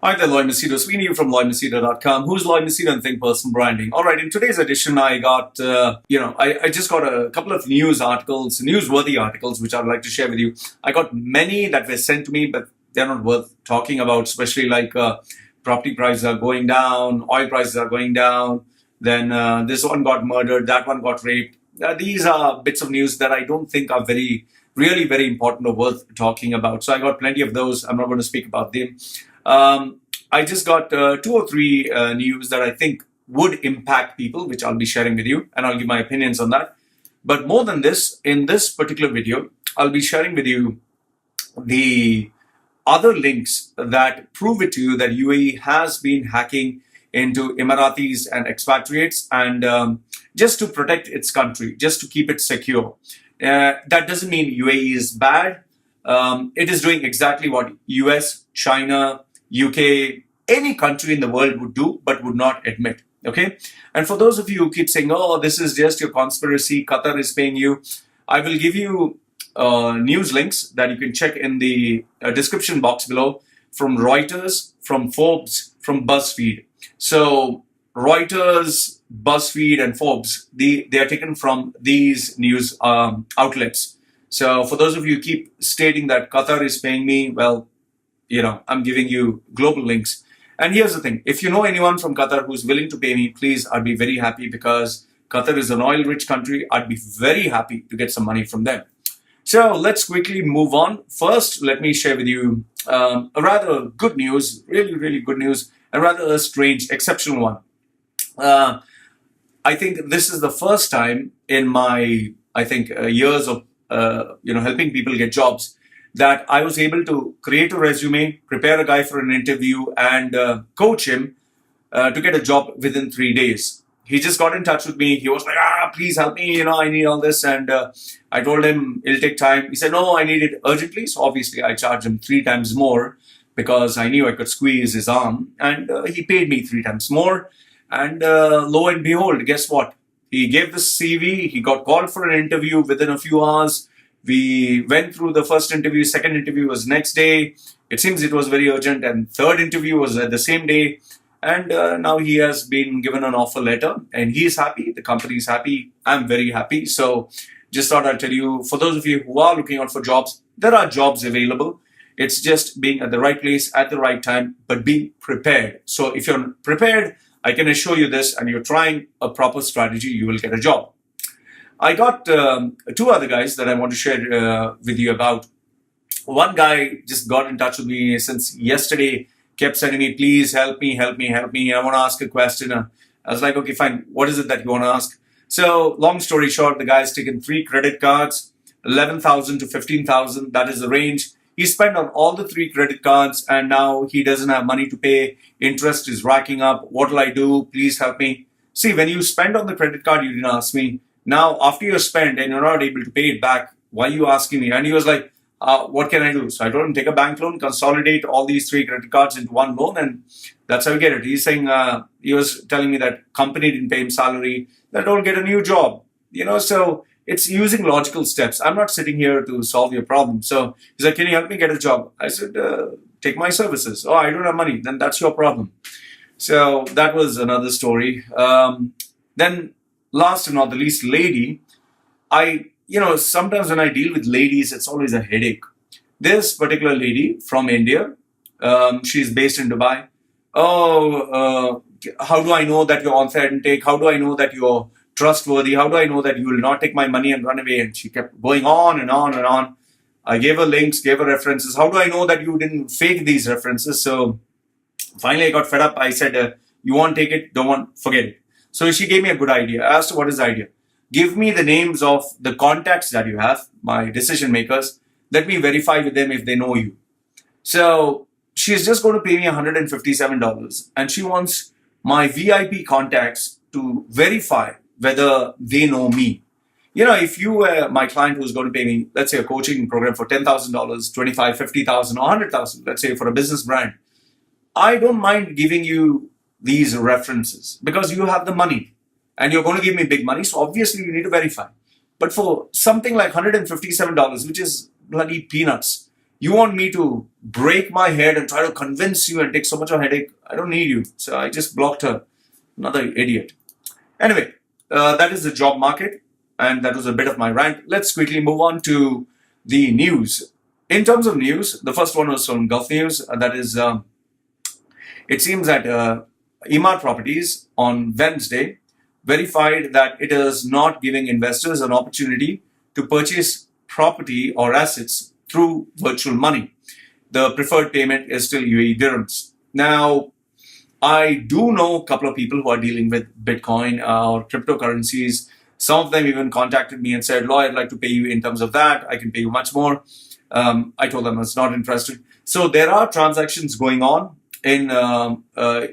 Hi there, Lloyd Macedo. Sweeney from LloydMacedo.com. Who's Lloyd Macedo and Think Personal Branding? All right, in today's edition, I got, I just got a couple of news articles, newsworthy articles, which I'd like to share with you. I got many that were sent to me, but they're not worth talking about, especially like property prices are going down, oil prices are going down, then this one got murdered, that one got raped. These are bits of news that I don't think are really very important or worth talking about. So I got plenty of those. I'm not going to speak about them. I just got two or three news that I think would impact people, which I'll be sharing with you, and I'll give my opinions on that. But more than this, in this particular video, I'll be sharing with you the other links that prove it to you that UAE has been hacking into Emiratis and expatriates, and just to protect its country, just to keep it secure. That doesn't mean UAE is bad. It is doing exactly what US, China, UK, any country in the world would do, but would not admit. Okay. And for those of you who keep saying, oh, this is just your conspiracy, Qatar is paying you, I will give you news links that you can check in the description box below from Reuters, from Forbes, from BuzzFeed. So Reuters, BuzzFeed, and Forbes, they are taken from these news outlets. So for those of you who keep stating that Qatar is paying me, well, I'm giving you global links. And here's the thing. If you know anyone from Qatar who's willing to pay me, please, I'd be very happy because Qatar is an oil-rich country. I'd be very happy to get some money from them. So let's quickly move on. First, let me share with you a rather good news, really good news, and rather a strange, exceptional one. I think this is the first time in my, years of, helping people get jobs that I was able to create a resume, prepare a guy for an interview, and coach him to get a job within 3 days. He just got in touch with me. He was like, please help me, I need all this. And I told him it'll take time. He said, no, I need it urgently. So obviously I charged him 3 times more because I knew I could squeeze his arm. And he paid me 3 times more. And lo and behold, guess what? He gave the CV. He got called for an interview within a few hours. We went through the first interview, second interview was next day. It seems it was very urgent, and third interview was the same day. And now he has been given an offer letter, and he is happy. The company is happy. I'm very happy. So just thought I'd tell you, for those of you who are looking out for jobs, there are jobs available. It's just being at the right place at the right time, but being prepared. So if you're prepared, I can assure you this, and you're trying a proper strategy, you will get a job. I got 2 other guys that I want to share with you about. One guy just got in touch with me since yesterday, kept sending me, please help me. I want to ask a question. I was like, okay, fine. What is it that you want to ask? So long story short, the guy's taken 3 credit cards, 11,000 to 15,000. That is the range. He spent on all the 3 credit cards, and now he doesn't have money to pay. Interest is racking up. What will I do? Please help me. See, when you spend on the credit card, you didn't ask me. Now, after you spend and you're not able to pay it back, why are you asking me? And he was like, what can I do? So I told him, take a bank loan, consolidate all these 3 credit cards into one loan, and that's how you get it. He's saying, he was telling me that company didn't pay him salary, that don't get a new job. So it's using logical steps. I'm not sitting here to solve your problem. So he's like, can you help me get a job? I said, take my services. Oh, I don't have money. Then that's your problem. So that was another story. Then last and not the least, lady. Sometimes when I deal with ladies, it's always a headache. This particular lady from India, she's based in Dubai. How do I know that you're authentic? How do I know that you're trustworthy? How do I know that you will not take my money and run away? And she kept going on and on and on. I gave her links, gave her references. How do I know that you didn't fake these references? So finally I got fed up. I said, you want to take it? Don't want, forget it. So she gave me a good idea. I asked her, what is the idea? Give me the names of the contacts that you have, my decision makers. Let me verify with them if they know you. So she's just going to pay me $157, and she wants my VIP contacts to verify whether they know me. If you were my client who's going to pay me, let's say a coaching program for $10,000, $25,000, $50,000, or $100,000, let's say for a business brand, I don't mind giving you these references because you have the money and you're going to give me big money. So obviously you need to verify. But for something like $157, which is bloody peanuts, You want me to break my head and try to convince you and take so much of a headache? I don't need you. So I just blocked her. Another idiot. Anyway, that is the job market, and that was a bit of my rant. Let's quickly move on to the news. In terms of news, the first one was from Gulf News. That is, it seems that Emaar Properties on Wednesday verified that it is not giving investors an opportunity to purchase property or assets through virtual money. The preferred payment is still UAE dirhams. Now, I do know a couple of people who are dealing with Bitcoin or cryptocurrencies. Some of them even contacted me and said, "Loy, I'd like to pay you in terms of that. I can pay you much more." I told them I was not interested. So there are transactions going on in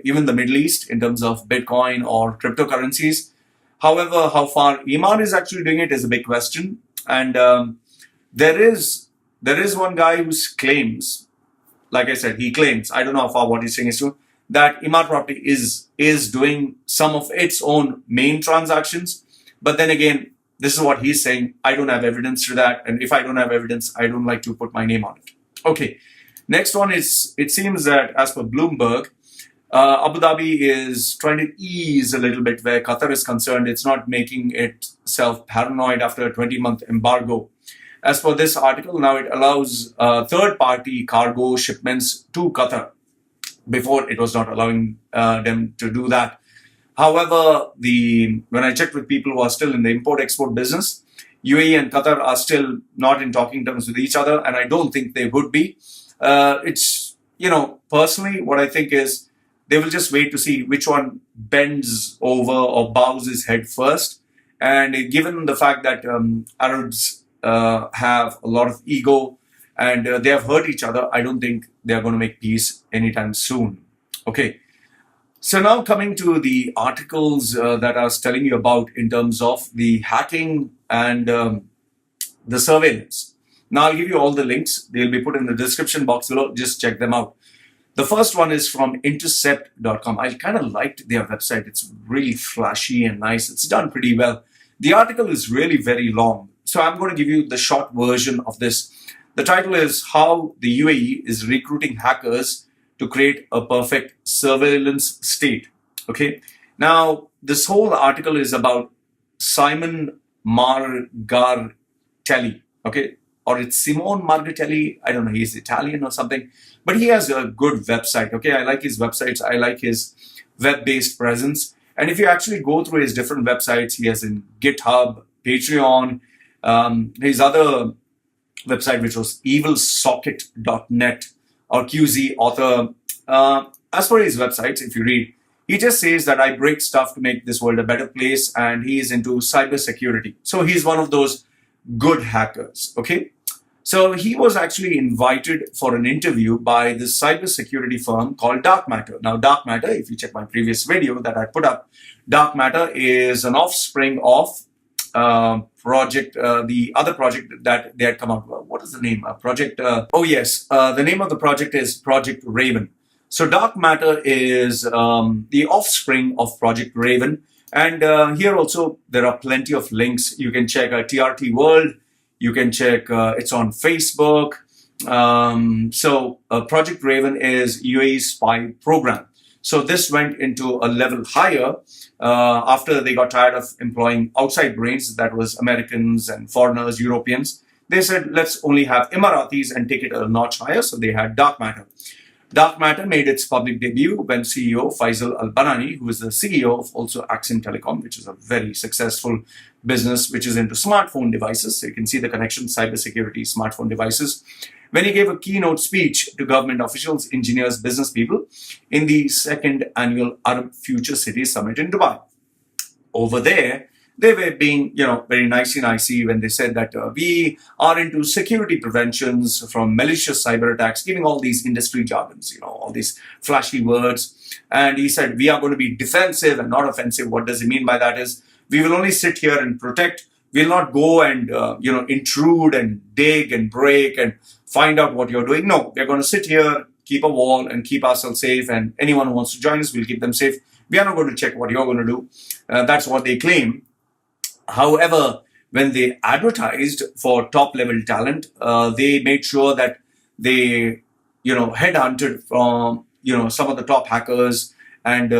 even the Middle East in terms of Bitcoin or cryptocurrencies. However, how far Emaar is actually doing it is a big question. And there is one guy who claims, like I said, he claims, I don't know how far what he's saying is true, that Emaar Property is doing some of its own main transactions. But then again, this is what he's saying. I don't have evidence to that. And if I don't have evidence, I don't like to put my name on it. Okay. Next one is, it seems that as per Bloomberg, Abu Dhabi is trying to ease a little bit where Qatar is concerned. It's not making itself paranoid after a 20-month embargo. As per this article, now it allows third-party cargo shipments to Qatar. Before, it was not allowing them to do that. However, when I checked with people who are still in the import-export business, UAE and Qatar are still not in talking terms with each other, and I don't think they would be. It's, personally, what I think is they will just wait to see which one bends over or bows his head first. And given the fact that Arabs have a lot of ego and they have hurt each other, I don't think they are going to make peace anytime soon. Okay. So now coming to the articles that I was telling you about in terms of the hacking and the surveillance. Now I'll give you all the links. They'll be put in the description box below. Just check them out. The first one is from intercept.com. I kind of liked their website. It's really flashy and nice. It's done pretty well. The article is really very long. So I'm going to give you the short version of this. The title is How the UAE is Recruiting Hackers to Create a Perfect Surveillance State. Okay. Now, this whole article is about Simon Margartelli. Okay. Or it's Simone Margartelli. I don't know. He's Italian or something. But he has a good website. Okay. I like his websites. I like his web-based presence. And if you actually go through his different websites, he has in GitHub, Patreon, his other website, which was evilsocket.net or QZ author. As for his websites, if you read, he just says that I break stuff to make this world a better place, and he's into cybersecurity. So he's one of those good hackers. Okay. So he was actually invited for an interview by this cybersecurity firm called Dark Matter. Now, Dark Matter, if you check my previous video that I put up, Dark Matter is an offspring of the other project that they had come out with. What is the name? The name of the project is Project Raven. So Dark Matter is the offspring of Project Raven. And here also, there are plenty of links. You can check TRT World. You can check, it's on Facebook. Project Raven is UAE's spy program. So this went into a level higher after they got tired of employing outside brains, that was Americans and foreigners, Europeans. They said, let's only have Emiratis and take it a notch higher. So they had Dark Matter. Dark Matter made its public debut when CEO Faisal Al-Banani, who is the CEO of also Accent Telecom, which is a very successful business which is into smartphone devices. So you can see the connection, cybersecurity, smartphone devices. When he gave a keynote speech to government officials, engineers, business people in the second annual Arab Future Cities Summit in Dubai. Over there, they were being, very nicey when they said that we are into security preventions from malicious cyber attacks, giving all these industry jargons, all these flashy words. And he said, we are going to be defensive and not offensive. What does he mean by that is we will only sit here and protect. We'll not go and, intrude and dig and break and find out what you're doing. No, we're going to sit here, keep a wall and keep ourselves safe. And anyone who wants to join us, we'll keep them safe. We are not going to check what you're going to do. That's what they claim. However, when they advertised for top-level talent, they made sure that they, headhunted from, some of the top hackers and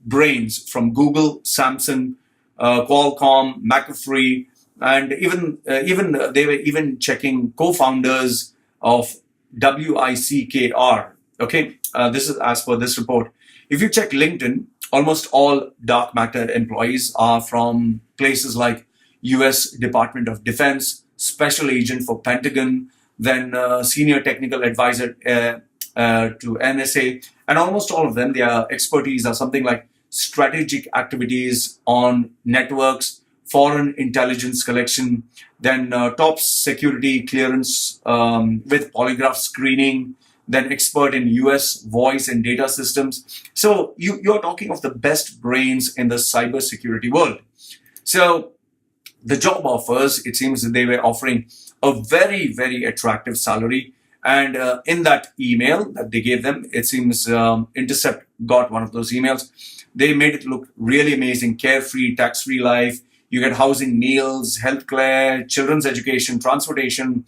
brains from Google, Samsung, Qualcomm, McAfee, and even they were even checking co-founders of WICKR. Okay, this is as per this report. If you check LinkedIn, almost all dark matter employees are from places like U.S. Department of Defense, Special Agent for Pentagon, then Senior Technical Advisor to NSA, and almost all of them, their expertise are something like strategic activities on networks, foreign intelligence collection, then top security clearance with polygraph screening, then expert in US voice and data systems. So you're talking of the best brains in the cybersecurity world. So the job offers, it seems that they were offering a very, very attractive salary. And in that email that they gave them, it seems Intercept got one of those emails. They made it look really amazing, carefree, tax-free life. You get housing, meals, healthcare, children's education, transportation,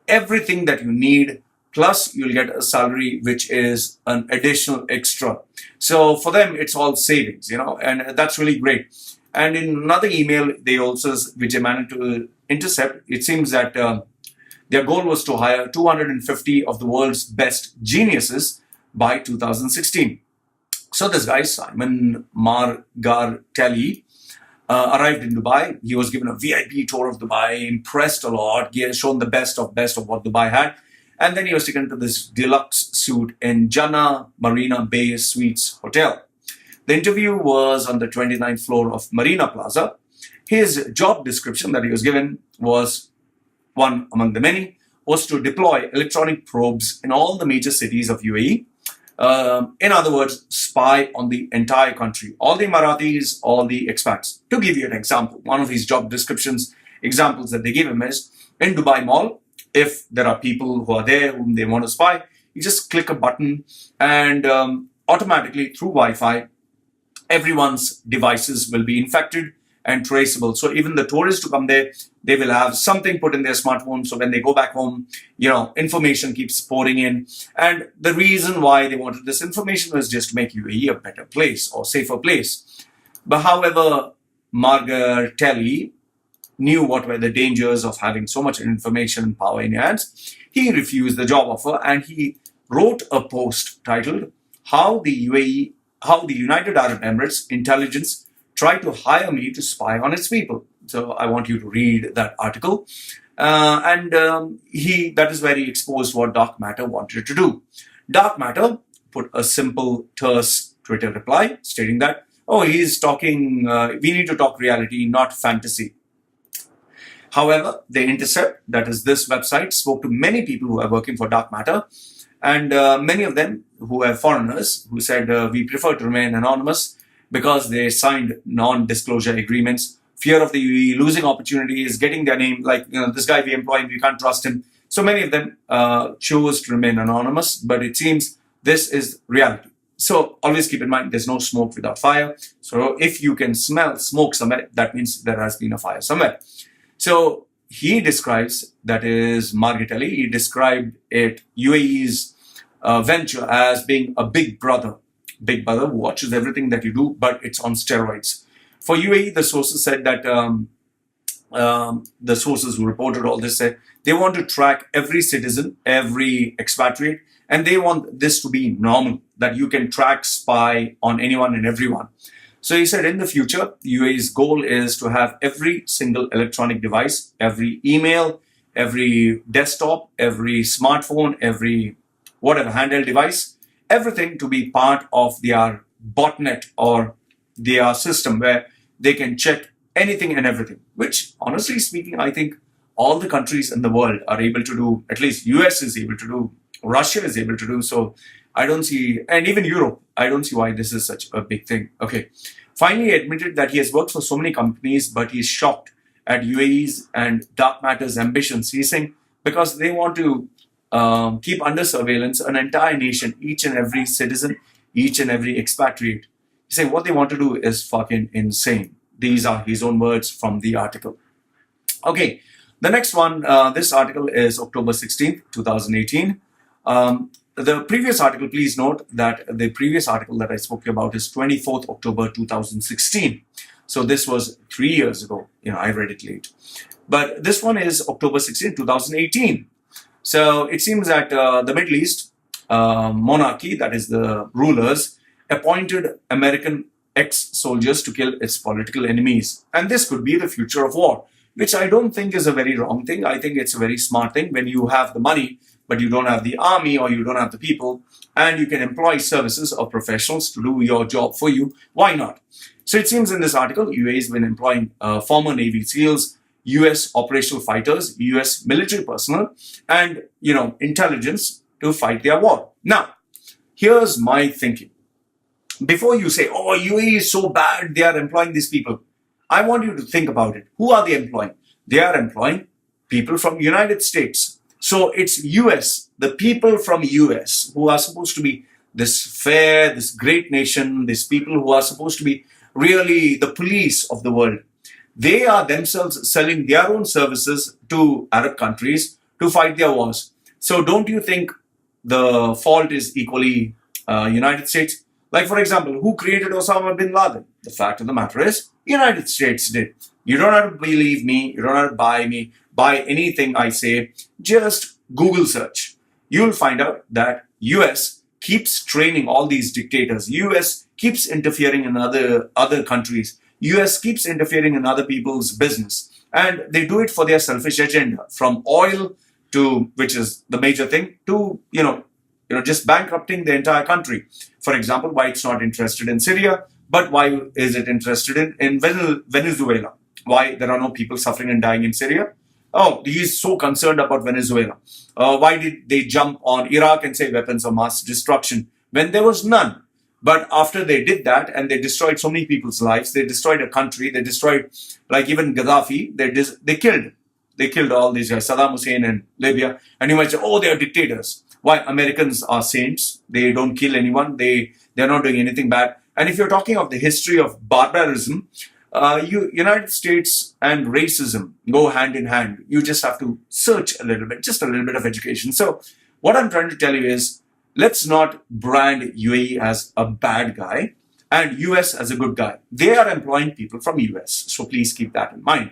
everything that you need. Plus, you'll get a salary which is an additional extra. So for them, it's all savings, and that's really great. And in another email, they also, which they managed to intercept, it seems that their goal was to hire 250 of the world's best geniuses by 2016. So this guy, Simon Margartelli, arrived in Dubai. He was given a VIP tour of Dubai, impressed a lot, shown the best of what Dubai had. And then he was taken to this deluxe suite in Jannah Marina Bay Suites Hotel. The interview was on the 29th floor of Marina Plaza. His job description that he was given was, one among the many, was to deploy electronic probes in all the major cities of UAE. In other words, spy on the entire country, all the Emiratis, all the expats. To give you an example, one of his job descriptions, examples that they gave him is, in Dubai Mall, if there are people who are there whom they want to spy, you just click a button and automatically through Wi-Fi, everyone's devices will be infected and traceable. So even the tourists who come there, they will have something put in their smartphone. So when they go back home, information keeps pouring in. And the reason why they wanted this information was just to make UAE a better place or safer place. But however, Margartelli knew what were the dangers of having so much information and power in your hands. He refused the job offer and he wrote a post titled, How the United Arab Emirates intelligence tried to hire me to spy on its people. So I want you to read that article. That is where he exposed what dark matter wanted to do. Dark matter put a simple, terse Twitter reply stating that, he's talking, we need to talk reality, not fantasy. However, the Intercept, that is this website, spoke to many people who are working for dark matter, and many of them who are foreigners who said, we prefer to remain anonymous because they signed non-disclosure agreements, fear of the UAE losing opportunities, getting their name, like, this guy we employ, we can't trust him. So many of them chose to remain anonymous, but it seems this is reality. So always keep in mind, there's no smoke without fire. So if you can smell smoke somewhere, that means there has been a fire somewhere. So he describes, that is Margartelli, he described UAE's venture as being a big brother who watches everything that you do, but it's on steroids. For UAE, the sources said that, the sources who reported all this said, they want to track every citizen, every expatriate, and they want this to be normal, that you can track, spy on anyone and everyone. So he said in the future, UAE's goal is to have every single electronic device, every email, every desktop, every smartphone, every whatever handheld device, everything to be part of their botnet or their system where they can check anything and everything, which honestly speaking, I think all the countries in the world are able to do, at least US is able to do, Russia is able to do. So I don't see, and even Europe, I don't see why this is such a big thing. Okay. Finally, he admitted that he has worked for so many companies, but he's shocked at UAE's and dark matter's ambitions. He's saying because they want to keep under surveillance an entire nation, each and every citizen, each and every expatriate. He's saying what they want to do is fucking insane. These are his own words from the article. Okay, the next one, this article is October 16th, 2018. The previous article, please note that the previous article that I spoke about is 24th October 2016. So this was 3 years ago. I read it late. But this one is October 16, 2018. So it seems that the Middle East monarchy, that is the rulers, appointed American ex-soldiers to kill its political enemies. And this could be the future of war, which I don't think is a very wrong thing. I think it's a very smart thing. When you have the money, but you don't have the army or you don't have the people, and you can employ services of professionals to do your job for you, why not? So it seems in this article, UAE has been employing former Navy SEALs, US operational fighters, US military personnel, and intelligence to fight their war. Now, here's my thinking. Before you say, oh, UAE is so bad, they are employing these people, I want you to think about it. Who are they employing? They are employing people from United States. So it's US, the people from US who are supposed to be this fair, this great nation, these people who are supposed to be really the police of the world. They are themselves selling their own services to Arab countries to fight their wars. So don't you think the fault is equally United States? Like, for example, who created Osama bin Laden? The fact of the matter is, United States did. You don't have to believe me. You don't have to buy anything I say. Just Google search. You'll find out that US keeps training all these dictators. US keeps interfering in other countries. US keeps interfering in other people's business. And they do it for their selfish agenda, from oil to, which is the major thing, to, just bankrupting the entire country. For example, why it's not interested in Syria, but why is it interested in Venezuela? Why there are no people suffering and dying in Syria? Oh, he is so concerned about Venezuela. Why did they jump on Iraq and say weapons of mass destruction when there was none? But after they did that and they destroyed so many people's lives, they destroyed a country, they destroyed, like even Gaddafi, they killed all these guys, Saddam Hussein and Libya. And you might say, oh, they are dictators. Why? Americans are saints. They don't kill anyone. They're not doing anything bad. And if you're talking of the history of barbarism, United States and racism go hand in hand. You just have to search a little bit, just a little bit of education. So what I'm trying to tell you is, let's not brand UAE as a bad guy and US as a good guy. They are employing people from US. So please keep that in mind.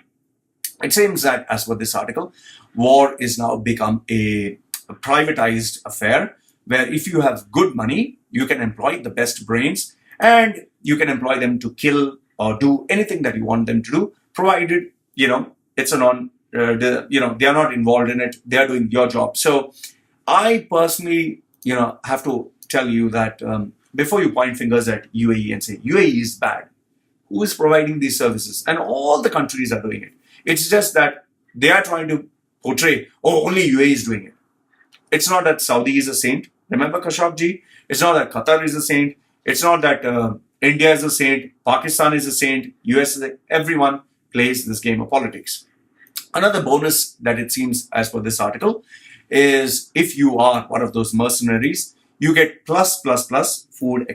It seems that, as per this article, war is now become a privatized affair where if you have good money, you can employ the best brains and you can employ them to kill or do anything that you want them to do, provided, it's a they are not involved in it. They are doing your job. So I personally, have to tell you that before you point fingers at UAE and say UAE is bad, who is providing these services? And all the countries are doing it. It's just that they are trying to portray, oh, only UAE is doing it. It's not that Saudi is a saint. Remember Khashoggi? It's not that Qatar is a saint. It's not that India is a saint. Pakistan is a saint. US is everyone plays this game of politics. Another bonus that it seems, as per this article, is if you are one of those mercenaries, you get plus food,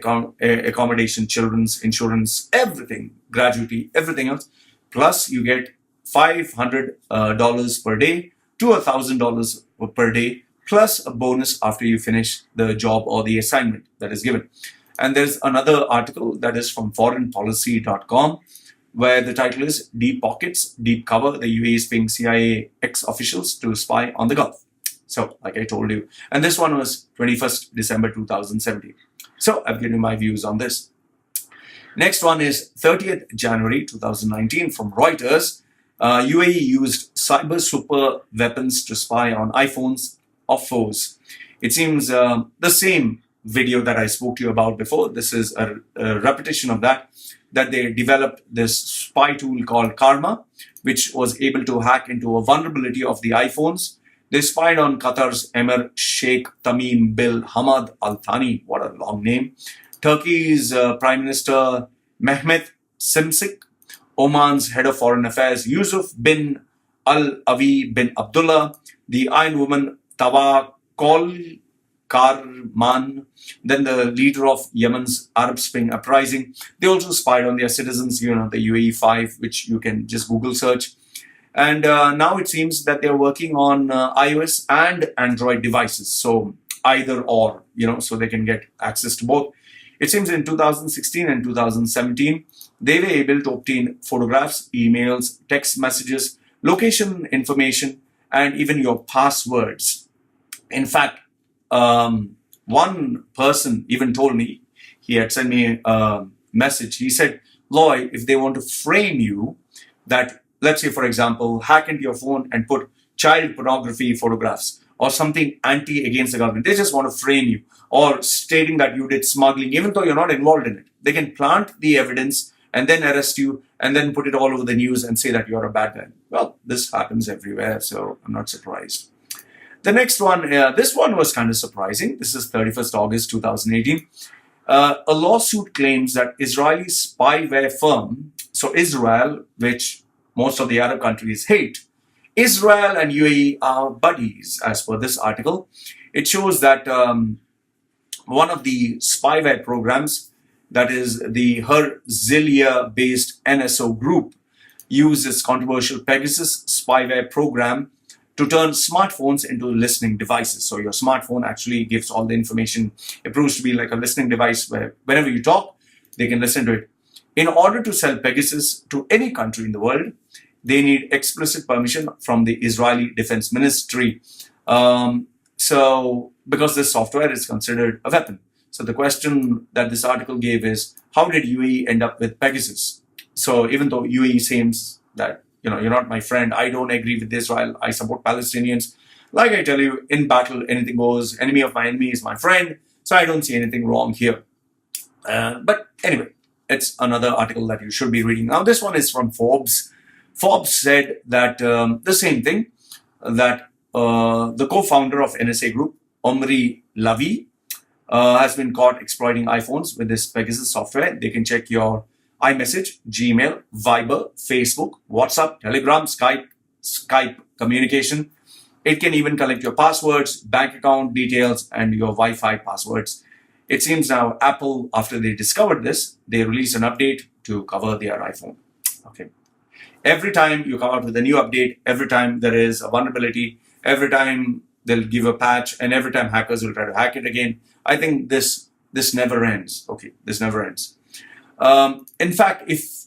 accommodation, children's insurance, everything, gratuity, everything else. Plus you get $500 per day to $1,000 per day, plus a bonus after you finish the job or the assignment that is given. And there's another article that is from foreignpolicy.com where the title is Deep Pockets, Deep Cover. The UAE is paying CIA ex-officials to spy on the Gulf. So, like I told you. And this one was 21st December 2017. So, I've given you my views on this. Next one is 30th January 2019 from Reuters. UAE used cyber super weapons to spy on iPhones of foes. It seems the same video that I spoke to you about before. This is a repetition of that they developed this spy tool called Karma, which was able to hack into a vulnerability of the iPhones. They spied on Qatar's Emir Sheikh Tamim bin Hamad Al Thani, what a long name, Turkey's Prime Minister Mehmet Simsik, Oman's head of foreign affairs Yusuf bin Al-Awi bin Abdullah, the Iron Woman Tawakkol Karman, then the leader of Yemen's Arab Spring uprising. They also spied on their citizens, the UAE 5, which you can just Google search. And now it seems that they're working on iOS and Android devices. So either or, so they can get access to both. It seems in 2016 and 2017, they were able to obtain photographs, emails, text messages, location information, and even your passwords. In fact, one person even told me, he had sent me a message. He said, Loy, if they want to frame you, that, let's say, for example, hack into your phone and put child pornography photographs or something anti against the government, they just want to frame you, or stating that you did smuggling, even though you're not involved in it. They can plant the evidence and then arrest you and then put it all over the news and say that you're a bad guy. Well, this happens everywhere, so I'm not surprised. The next one, this one was kind of surprising. This is 31st August 2018. A lawsuit claims that Israeli spyware firm, so Israel, which most of the Arab countries hate, Israel and UAE are buddies, as per this article. It shows that one of the spyware programs, that is the Herzliya-based NSO group, uses controversial Pegasus spyware program to turn smartphones into listening devices. So your smartphone actually gives all the information. It proves to be like a listening device where whenever you talk, they can listen to it. In order to sell Pegasus to any country in the world, they need explicit permission from the Israeli Defense Ministry. So because this software is considered a weapon. So the question that this article gave is, how did UAE end up with Pegasus? So even though UAE seems that, you're not my friend, I don't agree with Israel, I support Palestinians. Like I tell you, in battle, anything goes. Enemy of my enemy is my friend. So I don't see anything wrong here. But anyway, it's another article that you should be reading. Now, this one is from Forbes. Forbes said that the same thing, that the co-founder of NSA Group, Omri Lavi, has been caught exploiting iPhones with this Pegasus software. They can check your iMessage, Gmail, Viber, Facebook, WhatsApp, Telegram, Skype communication. It can even collect your passwords, bank account details, and your Wi-Fi passwords. It seems now Apple, after they discovered this, they released an update to cover their iPhone. Okay. Every time you come out with a new update, every time there is a vulnerability, every time they'll give a patch, and every time hackers will try to hack it again. I think this never ends. Okay, this never ends. In fact, if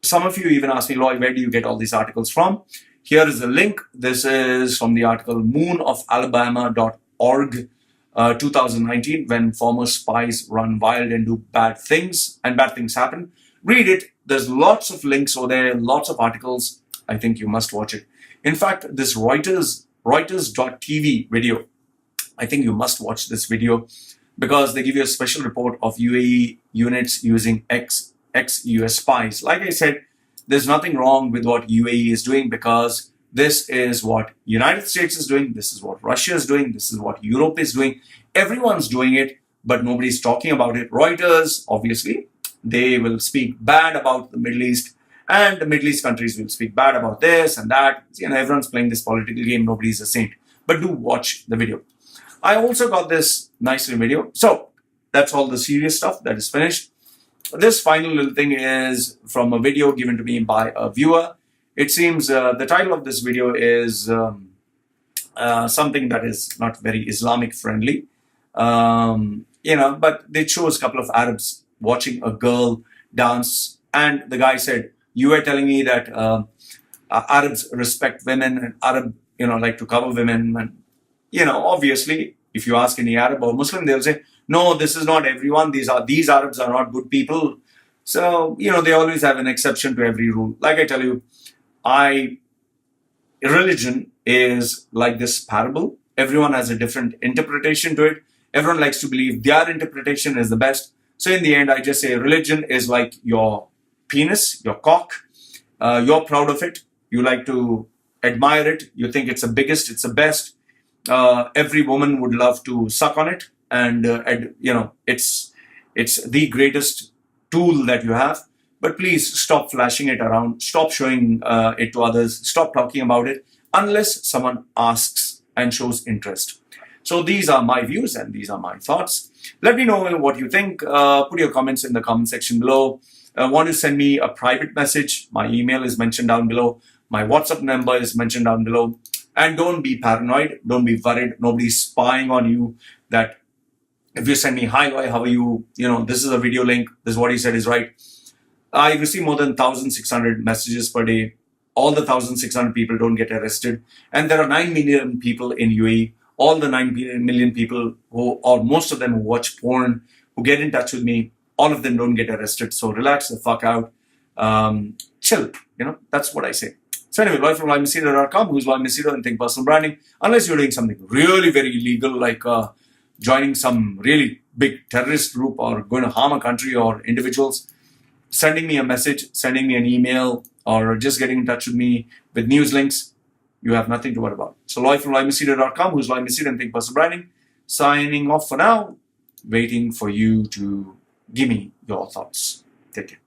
some of you even ask me, Loy, where do you get all these articles from? Here is the link. This is from the article moonofalabama.org, 2019, when former spies run wild and do bad things, and bad things happen. Read it. There's lots of links over there, lots of articles. I think you must watch it. In fact, this Reuters.tv video, I think you must watch this video, because they give you a special report of UAE units using ex-US spies. Like I said, there's nothing wrong with what UAE is doing, because this is what United States is doing, this is what Russia is doing, this is what Europe is doing. Everyone's doing it, but nobody's talking about it. Reuters, obviously, they will speak bad about the Middle East, and the Middle East countries will speak bad about this and that. Everyone's playing this political game. Nobody's a saint. But do watch the video. I also got this nice little video. So that's all the serious stuff that is finished. This final little thing is from a video given to me by a viewer. It seems the title of this video is something that is not very Islamic friendly. But it shows a couple of Arabs watching a girl dance. And the guy said, you were telling me that Arabs respect women and Arab, like to cover women. And, obviously, if you ask any Arab or Muslim, they'll say, no, this is not everyone. These Arabs are not good people. So, they always have an exception to every rule. Like I tell you, religion is like this parable. Everyone has a different interpretation to it. Everyone likes to believe their interpretation is the best. So in the end, I just say religion is like your penis, your cock. You're proud of it. You like to admire it. You think it's the biggest, it's the best. Every woman would love to suck on it. And it's the greatest tool that you have. But please stop flashing it around. Stop showing it to others. Stop talking about it unless someone asks and shows interest. So these are my views and these are my thoughts. Let me know what you think. Put your comments in the comment section below. Want to send me a private message? My email is mentioned down below. My WhatsApp number is mentioned down below. And don't be paranoid. Don't be worried. Nobody's spying on you. that if you send me, hi, Loy, how are you? This is a video link. This is what he said is right. I receive more than 1,600 messages per day. All the 1,600 people don't get arrested. And there are 9 million people in UAE. All the 9 million people or most of them who watch porn, who get in touch with me, all of them don't get arrested. So relax the fuck out. Chill. That's what I say. So anyway, Loy from LoyMasido.com, who's Loy Masido and think personal branding. Unless you're doing something really very illegal, like joining some really big terrorist group or going to harm a country or individuals, sending me a message, sending me an email, or just getting in touch with me with news links, you have nothing to worry about. So Loy from LoyMasido.com, who's Loy Masido and think personal branding, signing off for now, waiting for you to give me your thoughts. Take care.